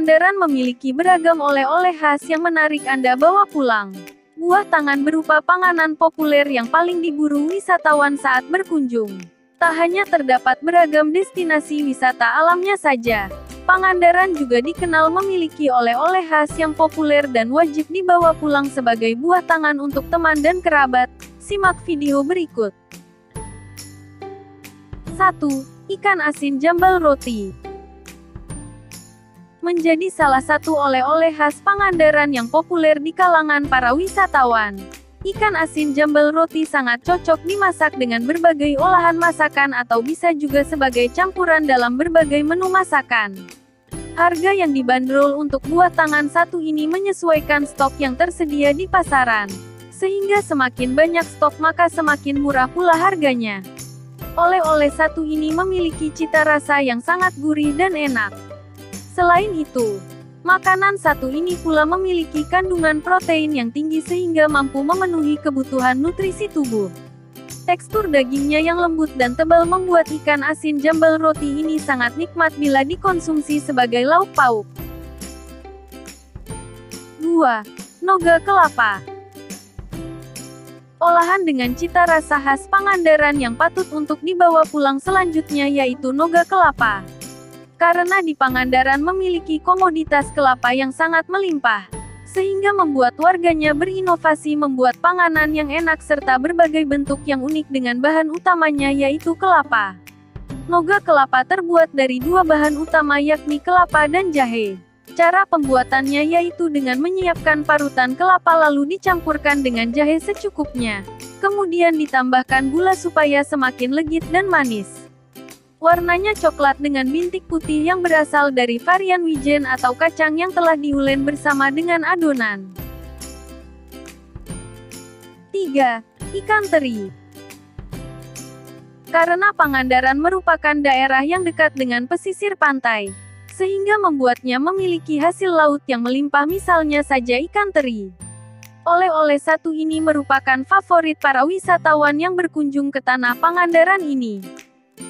Pangandaran memiliki beragam oleh-oleh khas yang menarik Anda bawa pulang. Buah tangan berupa panganan populer yang paling diburu wisatawan saat berkunjung. Tak hanya terdapat beragam destinasi wisata alamnya saja, Pangandaran juga dikenal memiliki oleh-oleh khas yang populer dan wajib dibawa pulang sebagai buah tangan untuk teman dan kerabat. Simak video berikut. 1. Ikan asin jambal roti. Menjadi salah satu oleh-oleh khas Pangandaran yang populer di kalangan para wisatawan. Ikan asin jambal roti sangat cocok dimasak dengan berbagai olahan masakan atau bisa juga sebagai campuran dalam berbagai menu masakan. Harga yang dibanderol untuk buah tangan satu ini menyesuaikan stok yang tersedia di pasaran. Sehingga semakin banyak stok maka semakin murah pula harganya. Oleh-oleh satu ini memiliki cita rasa yang sangat gurih dan enak. Selain itu, makanan satu ini pula memiliki kandungan protein yang tinggi sehingga mampu memenuhi kebutuhan nutrisi tubuh. Tekstur dagingnya yang lembut dan tebal membuat ikan asin jambal roti ini sangat nikmat bila dikonsumsi sebagai lauk pauk. 2. Noga kelapa. Olahan dengan cita rasa khas Pangandaran yang patut untuk dibawa pulang selanjutnya yaitu noga kelapa. Karena di Pangandaran memiliki komoditas kelapa yang sangat melimpah, sehingga membuat warganya berinovasi membuat panganan yang enak serta berbagai bentuk yang unik dengan bahan utamanya yaitu kelapa. Noga kelapa terbuat dari dua bahan utama yakni kelapa dan jahe. Cara pembuatannya yaitu dengan menyiapkan parutan kelapa lalu dicampurkan dengan jahe secukupnya. Kemudian ditambahkan gula supaya semakin legit dan manis. Warnanya coklat dengan bintik putih yang berasal dari varian wijen atau kacang yang telah diulen bersama dengan adonan. 3. Ikan teri. Karena Pangandaran merupakan daerah yang dekat dengan pesisir pantai, sehingga membuatnya memiliki hasil laut yang melimpah misalnya saja ikan teri. Oleh-oleh satu ini merupakan favorit para wisatawan yang berkunjung ke tanah Pangandaran ini.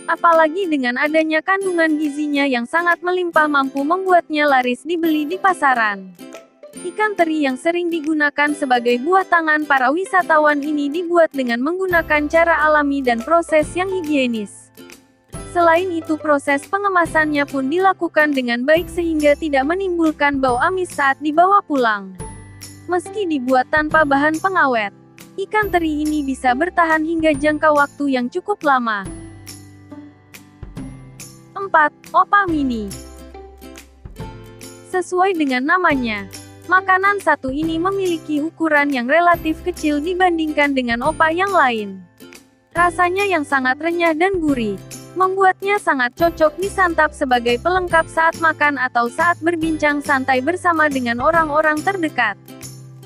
Apalagi dengan adanya kandungan gizinya yang sangat melimpah mampu membuatnya laris dibeli di pasaran. Ikan teri yang sering digunakan sebagai buah tangan para wisatawan ini dibuat dengan menggunakan cara alami dan proses yang higienis. Selain itu proses pengemasannya pun dilakukan dengan baik sehingga tidak menimbulkan bau amis saat dibawa pulang. Meski dibuat tanpa bahan pengawet, ikan teri ini bisa bertahan hingga jangka waktu yang cukup lama. 4. Opak mini. Sesuai dengan namanya, makanan satu ini memiliki ukuran yang relatif kecil dibandingkan dengan opak yang lain. Rasanya yang sangat renyah dan gurih, membuatnya sangat cocok disantap sebagai pelengkap saat makan atau saat berbincang santai bersama dengan orang-orang terdekat.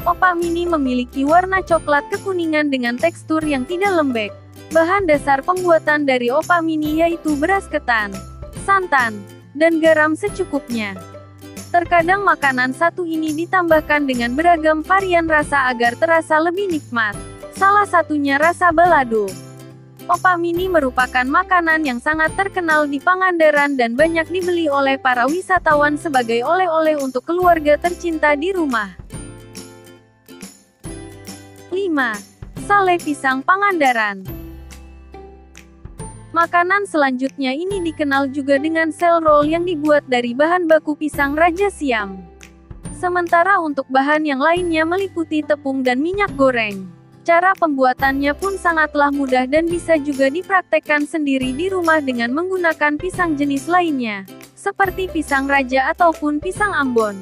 Opak mini memiliki warna coklat kekuningan dengan tekstur yang tidak lembek. Bahan dasar pembuatan dari opak mini yaitu beras ketan, santan, dan garam secukupnya. Terkadang makanan satu ini ditambahkan dengan beragam varian rasa agar terasa lebih nikmat. Salah satunya rasa balado. Opak mini merupakan makanan yang sangat terkenal di Pangandaran dan banyak dibeli oleh para wisatawan sebagai oleh-oleh untuk keluarga tercinta di rumah. 5. Sale pisang Pangandaran. Makanan selanjutnya ini dikenal juga dengan sel roll yang dibuat dari bahan baku pisang Raja Siam. Sementara untuk bahan yang lainnya meliputi tepung dan minyak goreng. Cara pembuatannya pun sangatlah mudah dan bisa juga dipraktekkan sendiri di rumah dengan menggunakan pisang jenis lainnya, seperti pisang raja ataupun pisang Ambon.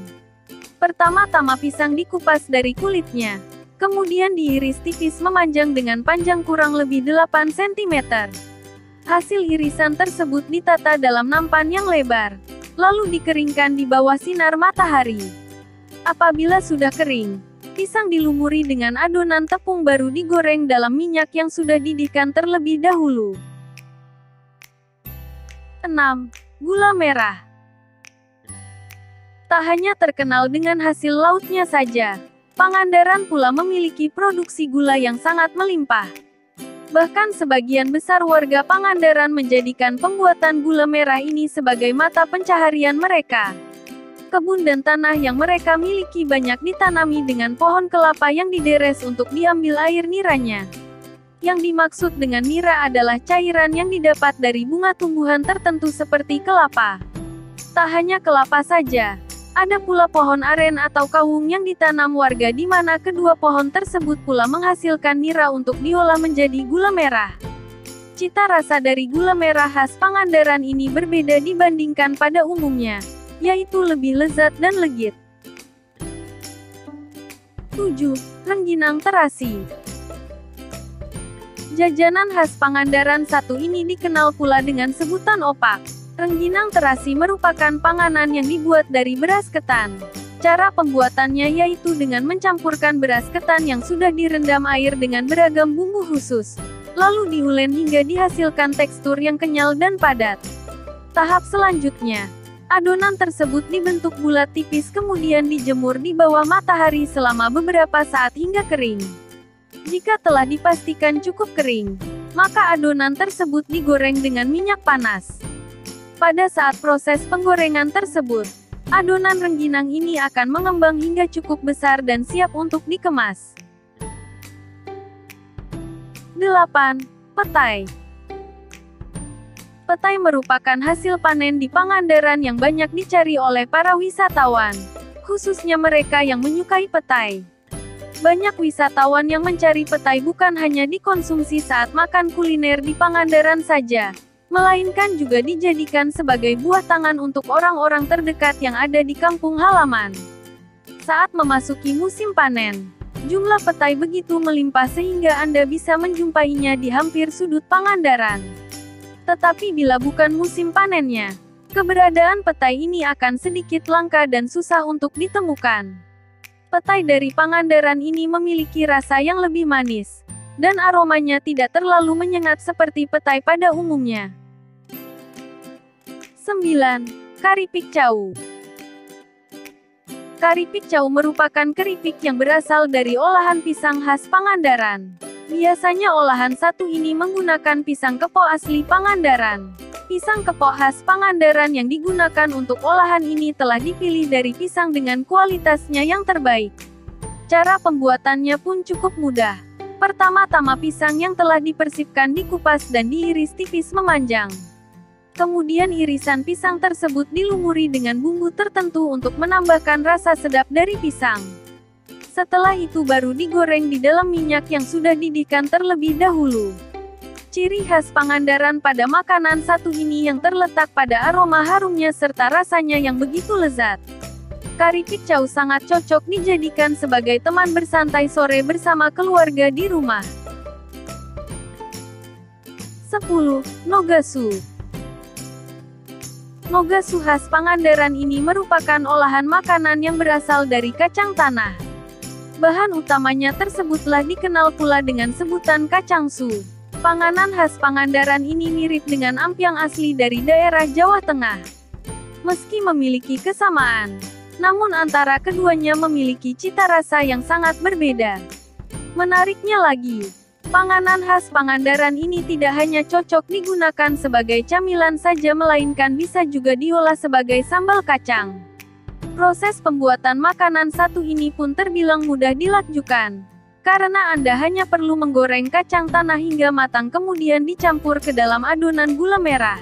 Pertama-tama pisang dikupas dari kulitnya, kemudian diiris tipis memanjang dengan panjang kurang lebih 8 cm. Hasil irisan tersebut ditata dalam nampan yang lebar, lalu dikeringkan di bawah sinar matahari. Apabila sudah kering, pisang dilumuri dengan adonan tepung baru digoreng dalam minyak yang sudah didihkan terlebih dahulu. 6. Gula merah. Tak hanya terkenal dengan hasil lautnya saja, Pangandaran pula memiliki produksi gula yang sangat melimpah. Bahkan sebagian besar warga Pangandaran menjadikan pembuatan gula merah ini sebagai mata pencaharian mereka. Kebun dan tanah yang mereka miliki banyak ditanami dengan pohon kelapa yang dideres untuk diambil air niranya. Yang dimaksud dengan nira adalah cairan yang didapat dari bunga tumbuhan tertentu seperti kelapa. Tak hanya kelapa saja, ada pula pohon aren atau kawung yang ditanam warga di mana kedua pohon tersebut pula menghasilkan nira untuk diolah menjadi gula merah. Cita rasa dari gula merah khas Pangandaran ini berbeda dibandingkan pada umumnya, yaitu lebih lezat dan legit. 7. Rengginang terasi. Jajanan khas Pangandaran satu ini dikenal pula dengan sebutan opak. Rengginang terasi merupakan panganan yang dibuat dari beras ketan. Cara pembuatannya yaitu dengan mencampurkan beras ketan yang sudah direndam air dengan beragam bumbu khusus, lalu diulen hingga dihasilkan tekstur yang kenyal dan padat. Tahap selanjutnya, adonan tersebut dibentuk bulat tipis kemudian dijemur di bawah matahari selama beberapa saat hingga kering. Jika telah dipastikan cukup kering, maka adonan tersebut digoreng dengan minyak panas. Pada saat proses penggorengan tersebut, adonan rengginang ini akan mengembang hingga cukup besar dan siap untuk dikemas. 8. Petai. Petai merupakan hasil panen di Pangandaran yang banyak dicari oleh para wisatawan, khususnya mereka yang menyukai petai. Banyak wisatawan yang mencari petai bukan hanya dikonsumsi saat makan kuliner di Pangandaran saja, melainkan juga dijadikan sebagai buah tangan untuk orang-orang terdekat yang ada di kampung halaman. Saat memasuki musim panen, jumlah petai begitu melimpah sehingga Anda bisa menjumpainya di hampir sudut Pangandaran. Tetapi bila bukan musim panennya, keberadaan petai ini akan sedikit langka dan susah untuk ditemukan. Petai dari Pangandaran ini memiliki rasa yang lebih manis, dan aromanya tidak terlalu menyengat seperti petai pada umumnya. 9. Karipik Cau. Karipik Cau merupakan keripik yang berasal dari olahan pisang khas Pangandaran. Biasanya olahan satu ini menggunakan pisang kepok asli Pangandaran. Pisang kepok khas Pangandaran yang digunakan untuk olahan ini telah dipilih dari pisang dengan kualitasnya yang terbaik. Cara pembuatannya pun cukup mudah. Pertama-tama pisang yang telah dipersipkan dikupas dan diiris tipis memanjang. Kemudian irisan pisang tersebut dilumuri dengan bumbu tertentu untuk menambahkan rasa sedap dari pisang. Setelah itu baru digoreng di dalam minyak yang sudah didihkan terlebih dahulu. Ciri khas Pangandaran pada makanan satu ini yang terletak pada aroma harumnya serta rasanya yang begitu lezat. Karipik Cau sangat cocok dijadikan sebagai teman bersantai sore bersama keluarga di rumah. 10. Nogasu. Nogasu khas Pangandaran ini merupakan olahan makanan yang berasal dari kacang tanah. Bahan utamanya tersebutlah dikenal pula dengan sebutan kacang su. Panganan khas Pangandaran ini mirip dengan ampiang asli dari daerah Jawa Tengah. Meski memiliki kesamaan, namun antara keduanya memiliki cita rasa yang sangat berbeda. Menariknya lagi, panganan khas Pangandaran ini tidak hanya cocok digunakan sebagai camilan saja melainkan bisa juga diolah sebagai sambal kacang. Proses pembuatan makanan satu ini pun terbilang mudah dilakukan, karena Anda hanya perlu menggoreng kacang tanah hingga matang kemudian dicampur ke dalam adonan gula merah.